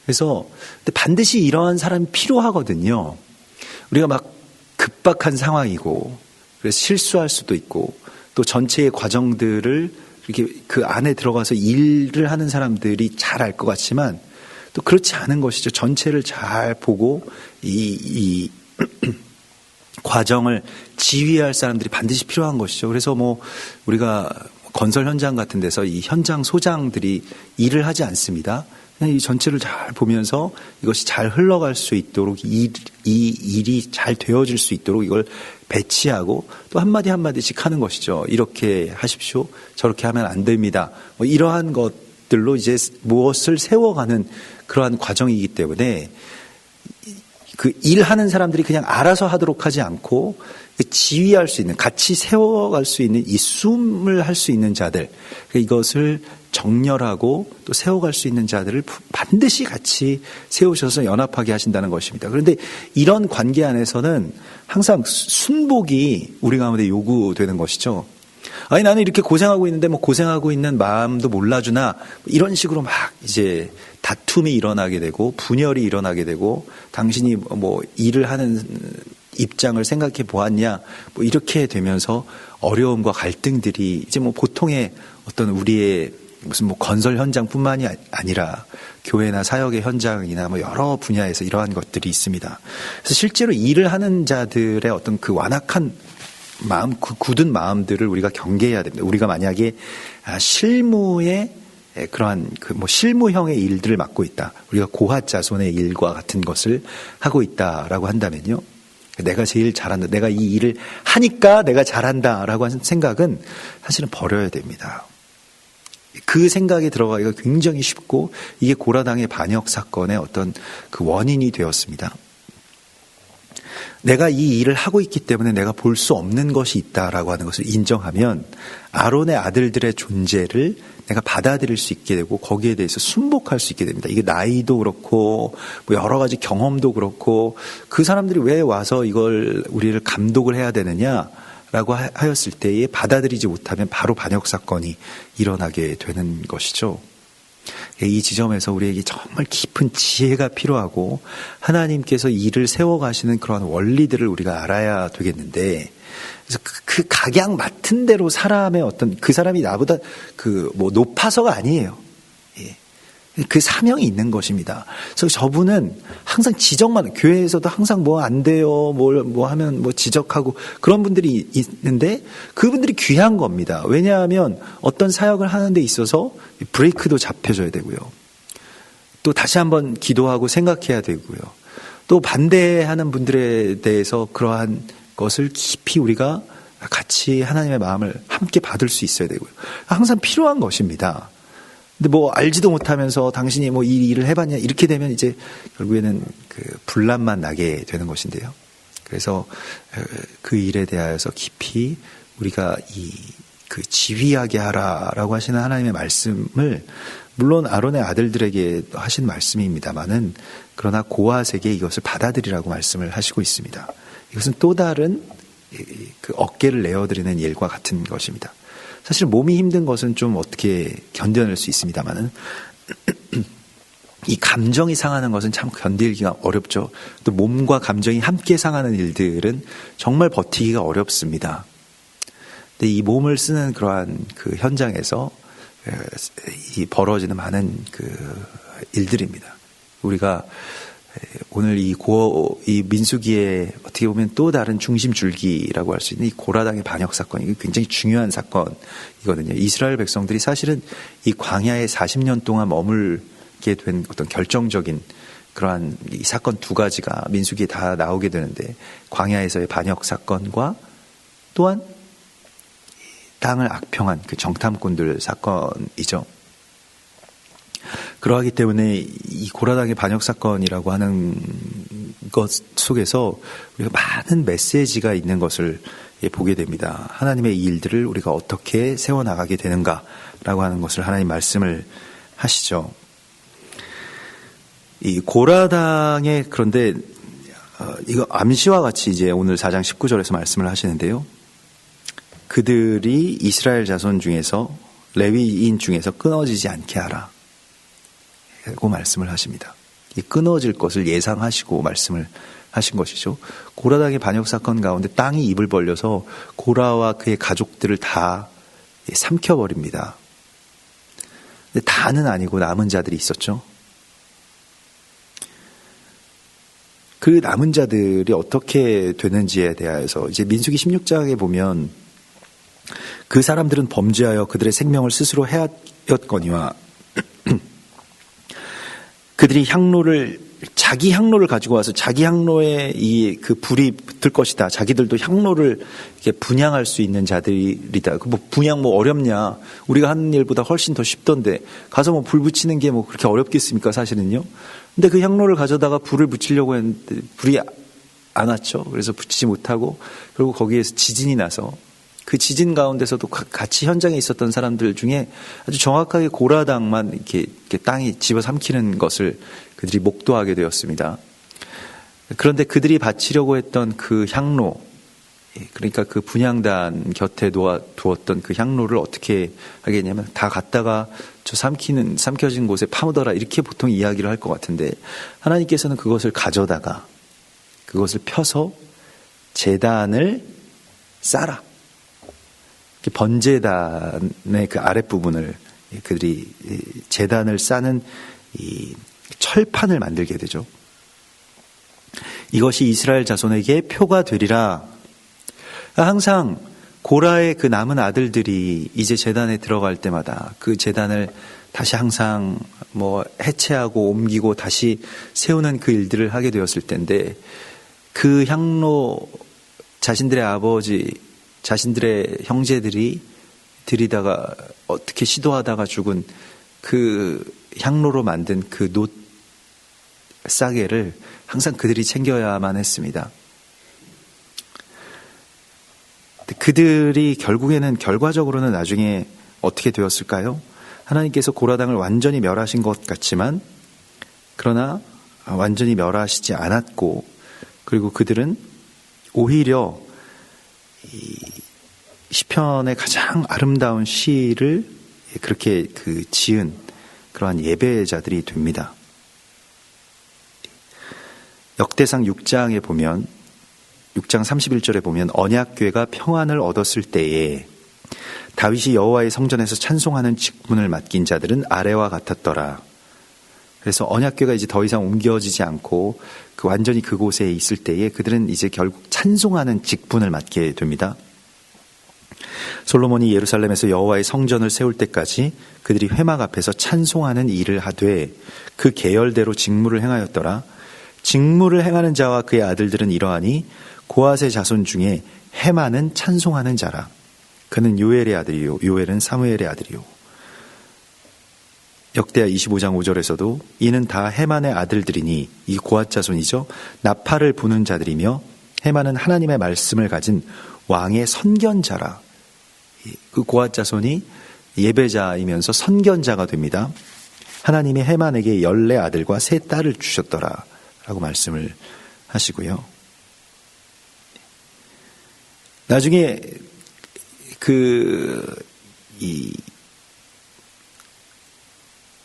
그래서 반드시 이러한 사람이 필요하거든요. 우리가 막 급박한 상황이고, 그래서 실수할 수도 있고, 또 전체의 과정들을 이렇게 그 안에 들어가서 일을 하는 사람들이 잘 알 것 같지만 또 그렇지 않은 것이죠. 전체를 잘 보고 이 과정을 지휘할 사람들이 반드시 필요한 것이죠. 그래서 뭐 우리가 건설 현장 같은 데서 이 현장 소장들이 일을 하지 않습니다. 그냥 이 전체를 잘 보면서 이것이 잘 흘러갈 수 있도록, 이 일이 잘 되어질 수 있도록 이걸 배치하고 또 한마디 한마디씩 하는 것이죠. 이렇게 하십시오, 저렇게 하면 안 됩니다, 뭐 이러한 것들로 이제 무엇을 세워가는 그러한 과정이기 때문에 그 일하는 사람들이 그냥 알아서 하도록 하지 않고 지휘할 수 있는, 같이 세워갈 수 있는 이 숨을 할 수 있는 자들, 이것을 정렬하고 또 세워갈 수 있는 자들을 반드시 같이 세우셔서 연합하게 하신다는 것입니다. 그런데 이런 관계 안에서는 항상 순복이 우리 가운데 요구되는 것이죠. 아니, 나는 이렇게 고생하고 있는데 뭐 고생하고 있는 마음도 몰라주나, 이런 식으로 막 이제 다툼이 일어나게 되고 분열이 일어나게 되고, 당신이 뭐 일을 하는 입장을 생각해 보았냐, 뭐 이렇게 되면서 어려움과 갈등들이 이제 뭐 보통의 어떤 우리의 무슨 뭐 건설 현장뿐만이 아니라 교회나 사역의 현장이나 뭐 여러 분야에서 이러한 것들이 있습니다. 그래서 실제로 일을 하는 자들의 어떤 그 완악한 마음, 그 굳은 마음들을 우리가 경계해야 됩니다. 우리가 만약에 실무의 그러한 그 뭐 실무형의 일들을 맡고 있다, 우리가 고핫 자손의 일과 같은 것을 하고 있다라고 한다면요, 내가 제일 잘한다, 내가 이 일을 하니까 내가 잘한다라고 하는 생각은 사실은 버려야 됩니다. 그 생각에 들어가기가 굉장히 쉽고, 이게 고라당의 반역 사건의 어떤 그 원인이 되었습니다. 내가 이 일을 하고 있기 때문에 내가 볼 수 없는 것이 있다라고 하는 것을 인정하면 아론의 아들들의 존재를 내가 받아들일 수 있게 되고, 거기에 대해서 순복할 수 있게 됩니다. 이게 나이도 그렇고 뭐 여러 가지 경험도 그렇고, 그 사람들이 왜 와서 이걸 우리를 감독을 해야 되느냐라고 하였을 때에 받아들이지 못하면 바로 반역 사건이 일어나게 되는 것이죠. 이 지점에서 우리에게 정말 깊은 지혜가 필요하고, 하나님께서 일을 세워가시는 그런 원리들을 우리가 알아야 되겠는데, 그래서 그 각양 맡은 대로 사람의 어떤, 그 사람이 나보다 그 뭐 높아서가 아니에요. 예. 그 사명이 있는 것입니다. 그래서 저분은 항상 지적만, 교회에서도 항상 뭐 안 돼요, 뭐 하면 뭐 지적하고 그런 분들이 있는데, 그분들이 귀한 겁니다. 왜냐하면 어떤 사역을 하는 데 있어서 브레이크도 잡혀줘야 되고요, 또 다시 한번 기도하고 생각해야 되고요, 또 반대하는 분들에 대해서 그러한 것을 깊이 우리가 같이 하나님의 마음을 함께 받을 수 있어야 되고요. 항상 필요한 것입니다. 근데 뭐 알지도 못하면서 당신이 뭐 이 일을 해봤냐 이렇게 되면 이제 결국에는 그 분란만 나게 되는 것인데요. 그래서 그 일에 대하여서 깊이 우리가 그 지휘하게 하라라고 하시는 하나님의 말씀을 물론 아론의 아들들에게 하신 말씀입니다만은 그러나 고핫에게 이것을 받아들이라고 말씀을 하시고 있습니다. 이것은 또 다른 그 어깨를 내어드리는 일과 같은 것입니다. 사실 몸이 힘든 것은 좀 어떻게 견뎌낼 수 있습니다만은 이 감정이 상하는 것은 참 견디기가 어렵죠. 또 몸과 감정이 함께 상하는 일들은 정말 버티기가 어렵습니다. 근데 이 몸을 쓰는 그러한 그 현장에서 이 벌어지는 많은 그 일들입니다. 우리가 오늘 이 민수기의 어떻게 보면 또 다른 중심 줄기라고 할 수 있는 이 고라당의 반역 사건, 이게 굉장히 중요한 사건이거든요. 이스라엘 백성들이 사실은 이 광야에 40년 동안 머물게 된 어떤 결정적인 그러한 이 사건 두 가지가 민수기에 다 나오게 되는데, 광야에서의 반역 사건과 또한 땅을 악평한 그 정탐꾼들 사건이죠. 그러하기 때문에 이 고라당의 반역 사건이라고 하는 것 속에서 우리가 많은 메시지가 있는 것을 보게 됩니다. 하나님의 이 일들을 우리가 어떻게 세워나가게 되는가라고 하는 것을 하나님 말씀을 하시죠. 이 고라당의, 그런데 이거 암시와 같이 이제 오늘 4장 19절에서 말씀을 하시는데요. 그들이 이스라엘 자손 중에서 레위인 중에서 끊어지지 않게 하라 라고 말씀을 하십니다. 이 끊어질 것을 예상하시고 말씀을 하신 것이죠. 고라당의 반역 사건 가운데 땅이 입을 벌려서 고라와 그의 가족들을 다 삼켜버립니다. 근데 다는 아니고 남은 자들이 있었죠. 그 남은 자들이 어떻게 되는지에 대하여서 이제 민수기 16장에 보면 그 사람들은 범죄하여 그들의 생명을 스스로 해하였거니와 그들이 자기 향로를 가지고 와서 자기 향로에 그 불이 붙을 것이다. 자기들도 향로를 이렇게 분향할 수 있는 자들이다. 분향 어렵냐? 우리가 하는 일보다 훨씬 더 쉽던데 가서 불 붙이는 게 그렇게 어렵겠습니까? 사실은요. 근데 그 향로를 가져다가 불을 붙이려고 했는데 불이 안 왔죠. 그래서 붙이지 못하고 그리고 거기에서 지진이 나서 그 지진 가운데서도 같이 현장에 있었던 사람들 중에 아주 정확하게 고라당만 이렇게 땅이 집어삼키는 것을 그들이 목도하게 되었습니다. 그런데 그들이 바치려고 했던 그 향로, 그러니까 그 분향단 곁에 두었던 그 향로를 어떻게 하겠냐면 다 갖다가 저 삼켜진 곳에 파묻어라, 이렇게 보통 이야기를 할 것 같은데 하나님께서는 그것을 가져다가 그것을 펴서 제단을 쌓아라. 번제단의 그 아랫부분을 그들이 제단을 싸는 이 철판을 만들게 되죠. 이것이 이스라엘 자손에게 표가 되리라. 항상 고라의 그 남은 아들들이 이제 제단에 들어갈 때마다 그 제단을 다시 항상 해체하고 옮기고 다시 세우는 그 일들을 하게 되었을 텐데, 그 향로 자신들의 아버지, 자신들의 형제들이 들이다가 어떻게 시도하다가 죽은 그 향로로 만든 그 놋 싸개를 항상 그들이 챙겨야만 했습니다. 그들이 결과적으로는 나중에 어떻게 되었을까요? 하나님께서 고라당을 완전히 멸하신 것 같지만 그러나 완전히 멸하시지 않았고, 그리고 그들은 오히려 이 시편의 가장 아름다운 시를 그렇게 지은 그러한 예배자들이 됩니다. 역대상 6장에 보면 6장 31절에 보면 언약궤가 평안을 얻었을 때에 다윗이 여호와의 성전에서 찬송하는 직분을 맡긴 자들은 아래와 같았더라. 그래서 언약궤가 이제 더 이상 옮겨지지 않고 완전히 그곳에 있을 때에 그들은 이제 결국 찬송하는 직분을 맡게 됩니다. 솔로몬이 예루살렘에서 여호와의 성전을 세울 때까지 그들이 회막 앞에서 찬송하는 일을 하되 그 계열대로 직무를 행하였더라. 직무를 행하는 자와 그의 아들들은 이러하니 고핫의 자손 중에 헤만은 찬송하는 자라. 그는 요엘의 아들이요 요엘은 사무엘의 아들이요. 역대하 25장 5절에서도 이는 다 헤만의 아들들이니, 이 고핫 자손이죠, 나팔을 부는 자들이며 헤만은 하나님의 말씀을 가진 왕의 선견자라. 그 고핫 자손이 예배자이면서 선견자가 됩니다. 하나님이 헤만에게 14아들과 3딸을 주셨더라 라고 말씀을 하시고요. 나중에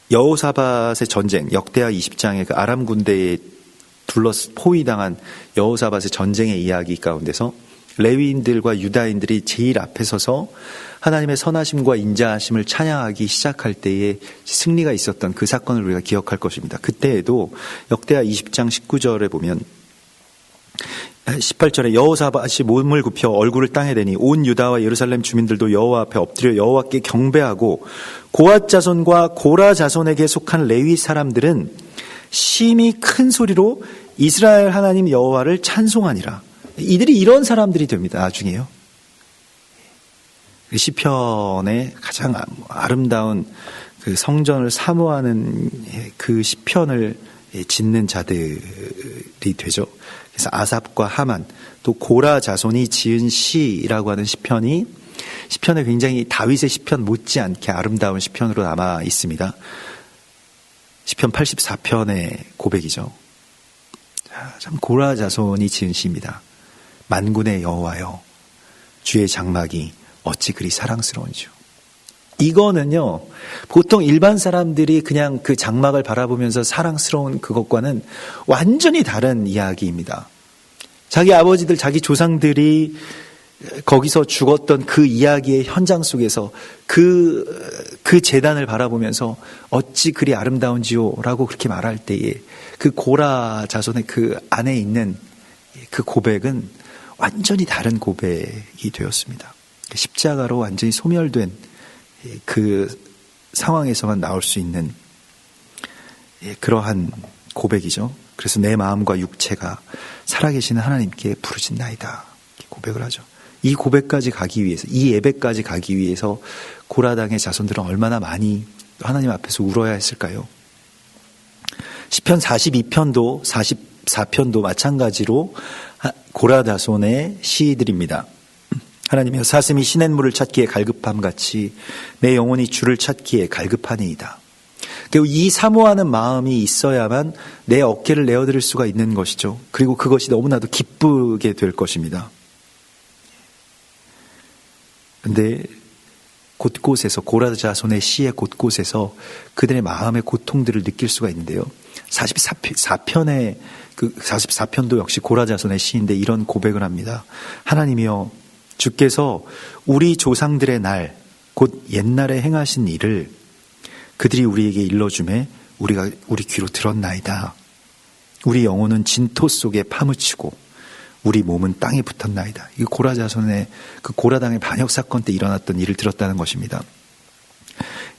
여호사밧의 전쟁, 역대하 20장의 그 아람 군대에 포위당한 여호사밧의 전쟁의 이야기 가운데서 레위인들과 유다인들이 제일 앞에 서서 하나님의 선하심과 인자하심을 찬양하기 시작할 때에 승리가 있었던 그 사건을 우리가 기억할 것입니다. 그때에도 역대하 20장 19절에 보면 18절에 여호사밧이 몸을 굽혀 얼굴을 땅에 대니 온 유다와 예루살렘 주민들도 여호와 앞에 엎드려 여호와께 경배하고 고핫 자손과 고라 자손에게 속한 레위 사람들은 심히 큰 소리로 이스라엘 하나님 여호와를 찬송하니라. 이들이 이런 사람들이 됩니다. 나중에요. 시편의 가장 아름다운 그 성전을 사모하는 그 시편을 짓는 자들이 되죠. 그래서 아삽과 하만, 또 고라 자손이 지은 시라고 하는 시편에 굉장히 다윗의 시편 못지않게 아름다운 시편으로 남아 있습니다. 시편 84편의 고백이죠. 참 고라 자손이 지은 시입니다. 만군의 여호와여, 주의 장막이 어찌 그리 사랑스러운지요. 이거는요, 보통 일반 사람들이 그냥 그 장막을 바라보면서 사랑스러운 그것과는 완전히 다른 이야기입니다. 자기 아버지들, 자기 조상들이 거기서 죽었던 그 이야기의 현장 속에서 그 제단을 바라보면서 어찌 그리 아름다운지요 라고 그렇게 말할 때에 그 고라 자손의 그 안에 있는 그 고백은 완전히 다른 고백이 되었습니다. 십자가로 완전히 소멸된 그 상황에서만 나올 수 있는 그러한 고백이죠. 그래서 내 마음과 육체가 살아계시는 하나님께 부르짖나이다, 고백을 하죠. 이 고백까지 가기 위해서, 이 예배까지 가기 위해서 고라당의 자손들은 얼마나 많이 하나님 앞에서 울어야 했을까요? 시편 42편도 44편도 마찬가지로 고라 자손의 시들입니다. 하나님이여, 사슴이 시냇물을 찾기에 갈급함같이 내 영혼이 주를 찾기에 갈급하니이다. 그리고 이 사모하는 마음이 있어야만 내 어깨를 내어드릴 수가 있는 것이죠. 그리고 그것이 너무나도 기쁘게 될 것입니다. 그런데 곳곳에서, 고라 자손의 시의 곳곳에서 그들의 마음의 고통들을 느낄 수가 있는데요. 44편도 역시 고라 자손의 시인데 이런 고백을 합니다. 하나님이여, 주께서 우리 조상들의 날, 곧 옛날에 행하신 일을 그들이 우리에게 일러주매 우리가 우리 귀로 들었나이다. 우리 영혼은 진토 속에 파묻히고 우리 몸은 땅에 붙었나이다. 이 고라 자손의 그 고라당의 반역 사건 때 일어났던 일을 들었다는 것입니다.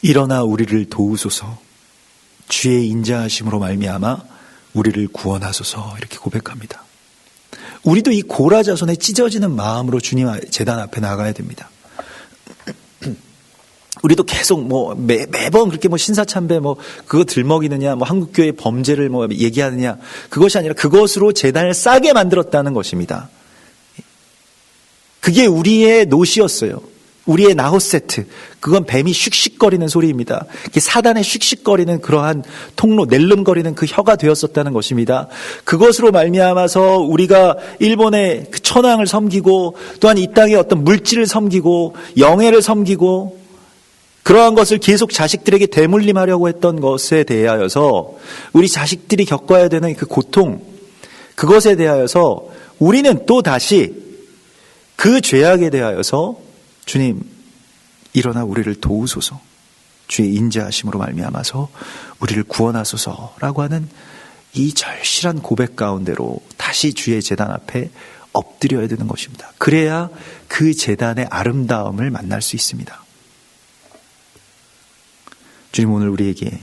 일어나 우리를 도우소서, 주의 인자하심으로 말미암아 우리를 구원하소서, 이렇게 고백합니다. 우리도 이 고라 자손의 찢어지는 마음으로 주님 제단 앞에 나가야 됩니다. 우리도 계속 매번 그렇게 신사참배 그거 들먹이느냐, 한국교회 범죄를 얘기하느냐, 그것이 아니라 그것으로 제단을 싸게 만들었다는 것입니다. 그게 우리의 노시였어요. 우리의 나호세트. 그건 뱀이 슉슉거리는 소리입니다. 사단의 슉슉거리는 그러한 통로, 낼름거리는 그 혀가 되었었다는 것입니다. 그것으로 말미암아서 우리가 일본의 그 천황을 섬기고, 또한 이 땅의 어떤 물질을 섬기고 영예를 섬기고, 그러한 것을 계속 자식들에게 대물림하려고 했던 것에 대하여서 우리 자식들이 겪어야 되는 그 고통, 그것에 대하여서 우리는 또 다시 그 죄악에 대하여서 주님, 일어나 우리를 도우소서, 주의 인자하심으로 말미암아서 우리를 구원하소서라고 하는 이 절실한 고백 가운데로 다시 주의 제단 앞에 엎드려야 되는 것입니다. 그래야 그 제단의 아름다움을 만날 수 있습니다. 주님, 오늘 우리에게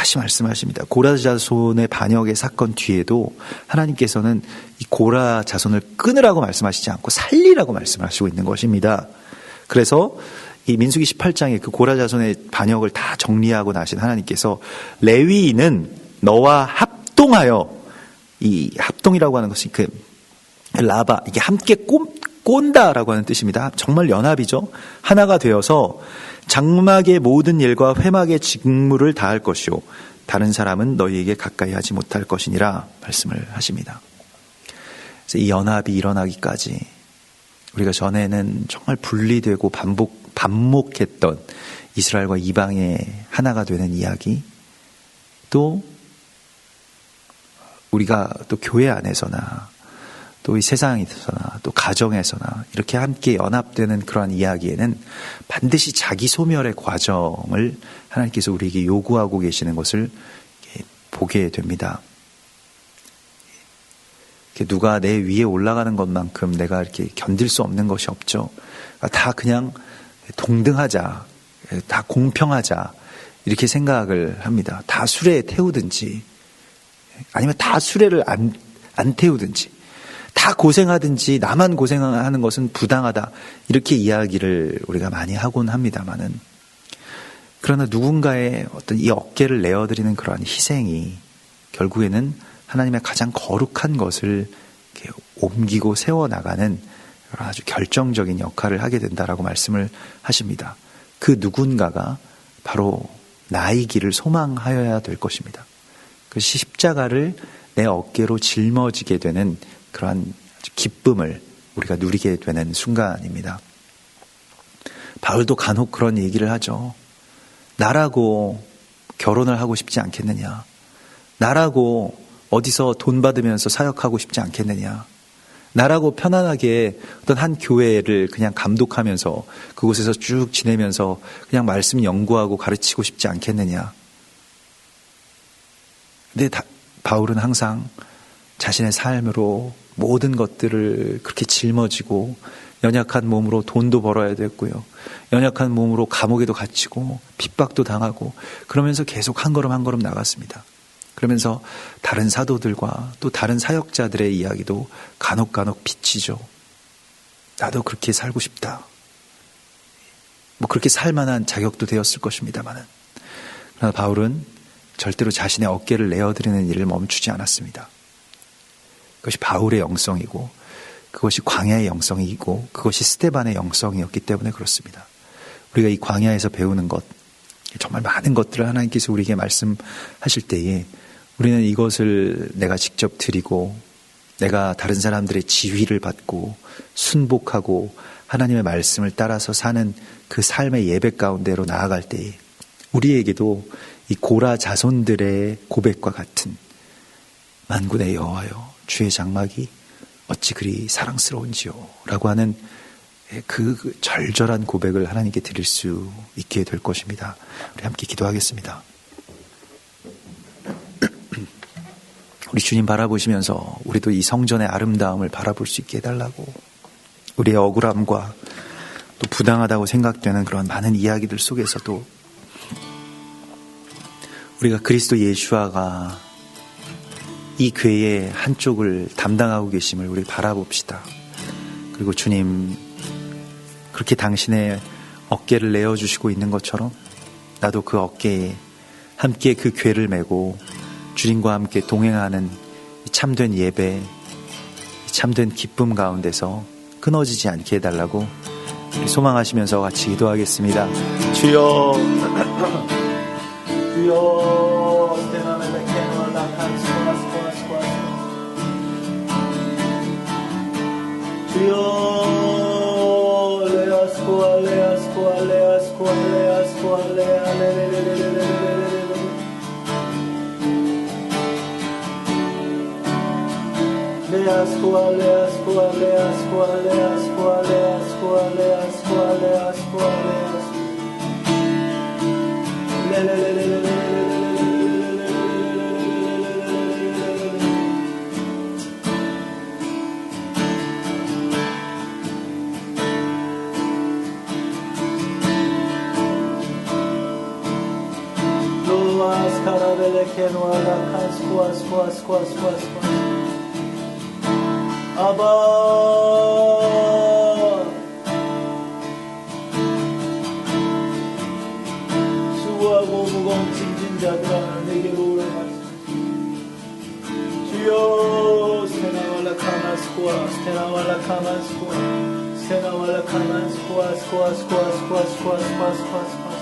다시 말씀하십니다. 고라 자손의 반역의 사건 뒤에도 하나님께서는 이 고라 자손을 끊으라고 말씀하시지 않고 살리라고 말씀하시고 있는 것입니다. 그래서 이 민수기 18장에 그 고라 자손의 반역을 다 정리하고 나신 하나님께서 레위인은 너와 합동하여, 이 합동이라고 하는 것이 그 라바, 이게 함께 꼰다라고 하는 뜻입니다. 정말 연합이죠. 하나가 되어서 장막의 모든 일과 회막의 직무를 다할 것이요 다른 사람은 너희에게 가까이 하지 못할 것이니라 말씀을 하십니다. 그래서 이 연합이 일어나기까지 우리가 전에는 정말 분리되고 반목했던 이스라엘과 이방의 하나가 되는 이야기, 또 우리가 또 교회 안에서나 또 이 세상에서나 또 가정에서나 이렇게 함께 연합되는 그러한 이야기에는 반드시 자기 소멸의 과정을 하나님께서 우리에게 요구하고 계시는 것을 보게 됩니다. 누가 내 위에 올라가는 것만큼 내가 이렇게 견딜 수 없는 것이 없죠. 다 그냥 동등하자, 다 공평하자 이렇게 생각을 합니다. 다 수레에 태우든지 아니면 다 수레를 안 태우든지, 다 고생하든지 나만 고생하는 것은 부당하다, 이렇게 이야기를 우리가 많이 하곤 합니다만은, 그러나 누군가의 어떤 이 어깨를 내어드리는 그러한 희생이 결국에는 하나님의 가장 거룩한 것을 이렇게 옮기고 세워나가는 아주 결정적인 역할을 하게 된다라고 말씀을 하십니다. 그 누군가가 바로 나이기를 소망하여야 될 것입니다. 그 십자가를 내 어깨로 짊어지게 되는 그러한 기쁨을 우리가 누리게 되는 순간입니다. 바울도 간혹 그런 얘기를 하죠. 나라고 결혼을 하고 싶지 않겠느냐? 나라고 어디서 돈 받으면서 사역하고 싶지 않겠느냐? 나라고 편안하게 어떤 한 교회를 그냥 감독하면서 그곳에서 쭉 지내면서 그냥 말씀 연구하고 가르치고 싶지 않겠느냐? 근데 바울은 항상 자신의 삶으로 모든 것들을 그렇게 짊어지고 연약한 몸으로 돈도 벌어야 됐고요. 연약한 몸으로 감옥에도 갇히고 핍박도 당하고 그러면서 계속 한 걸음 한 걸음 나갔습니다. 그러면서 다른 사도들과 또 다른 사역자들의 이야기도 간혹 비치죠. 나도 그렇게 살고 싶다. 뭐 그렇게 살 만한 자격도 되었을 것입니다만은, 그러나 바울은 절대로 자신의 어깨를 내어드리는 일을 멈추지 않았습니다. 그것이 바울의 영성이고 그것이 광야의 영성이고 그것이 스데반의 영성이었기 때문에 그렇습니다. 우리가 이 광야에서 배우는 것, 정말 많은 것들을 하나님께서 우리에게 말씀하실 때에 우리는 이것을 내가 직접 드리고 내가 다른 사람들의 지휘를 받고 순복하고 하나님의 말씀을 따라서 사는 그 삶의 예배 가운데로 나아갈 때에 우리에게도 이 고라 자손들의 고백과 같은 만군의 여호와여 주의 장막이 어찌 그리 사랑스러운지요 라고 하는 그 절절한 고백을 하나님께 드릴 수 있게 될 것입니다. 우리 함께 기도하겠습니다. 우리 주님 바라보시면서 우리도 이 성전의 아름다움을 바라볼 수 있게 해달라고, 우리의 억울함과 또 부당하다고 생각되는 그런 많은 이야기들 속에서도 우리가 그리스도 예수와가 이 궤의 한쪽을 담당하고 계심을 우리 바라봅시다. 그리고 주님, 그렇게 당신의 어깨를 내어주시고 있는 것처럼 나도 그 어깨에 함께 그 궤를 메고 주님과 함께 동행하는 참된 예배, 참된 기쁨 가운데서 끊어지지 않게 해달라고 소망하시면서 같이 기도하겠습니다. 주여, 주여, 주여, 레아스코아, 레아스코아, 레아스코아, 레아스코아, 레아스코아, 레아스코아, 레아스코아, 레아스코아, 레아스코아, 레아스코아, 레아스코아, 레아스코아, loas 아바 수고하고 무거운 짐진 자들아 내게로 오라. 주여 스테나왈라 카마스코아 스테나왈라 카마스코아 스테나왈라 카마스코아 스코아 스코아 스코아 스코아 스코아 스코아 스코아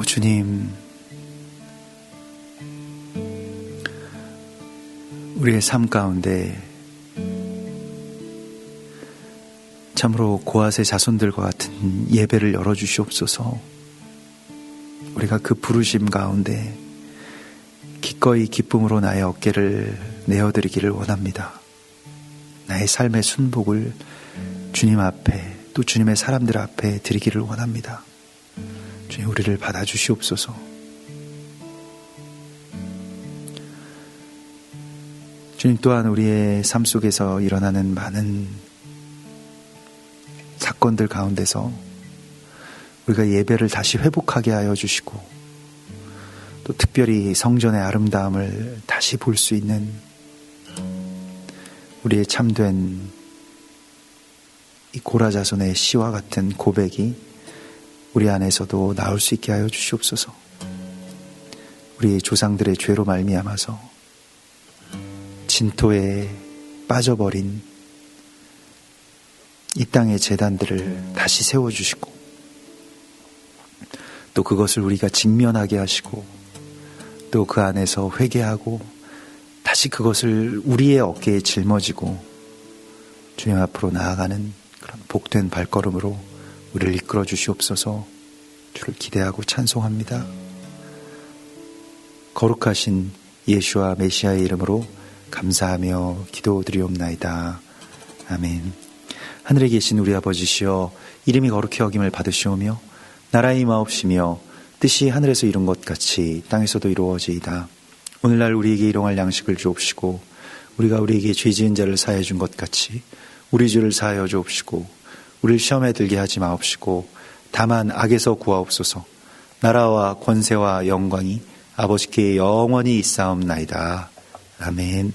주님, 우리의 삶 가운데 참으로 고핫의 자손들과 같은 예배를 열어주시옵소서. 우리가 그 부르심 가운데 기꺼이 기쁨으로 나의 어깨를 내어드리기를 원합니다. 나의 삶의 순복을 주님 앞에 또 주님의 사람들 앞에 드리기를 원합니다. 주님, 우리를 받아주시옵소서. 주님, 또한 우리의 삶 속에서 일어나는 많은 사건들 가운데서 우리가 예배를 다시 회복하게 하여 주시고, 또 특별히 성전의 아름다움을 다시 볼 수 있는 우리의 참된 이 고라자손의 시와 같은 고백이 우리 안에서도 나올 수 있게 하여 주시옵소서. 우리 조상들의 죄로 말미암아서 진토에 빠져버린 이 땅의 제단들을 다시 세워주시고, 또 그것을 우리가 직면하게 하시고, 또 그 안에서 회개하고 다시 그것을 우리의 어깨에 짊어지고 주님 앞으로 나아가는 그런 복된 발걸음으로 우리를 이끌어 주시옵소서. 주를 기대하고 찬송합니다. 거룩하신 예수와 메시아의 이름으로 감사하며 기도드리옵나이다. 아멘. 하늘에 계신 우리 아버지시여, 이름이 거룩히 여김을 받으시오며 나라의 임하옵시며 뜻이 하늘에서 이룬 것 같이 땅에서도 이루어지이다. 오늘날 우리에게 일용할 양식을 주옵시고, 우리가 우리에게 죄 지은 자를 사하여 준 것 같이 우리 죄를 사하여 주옵시고, 우리를 시험에 들게 하지 마옵시고 다만 악에서 구하옵소서. 나라와 권세와 영광이 아버지께 영원히 있사옵나이다. 아멘.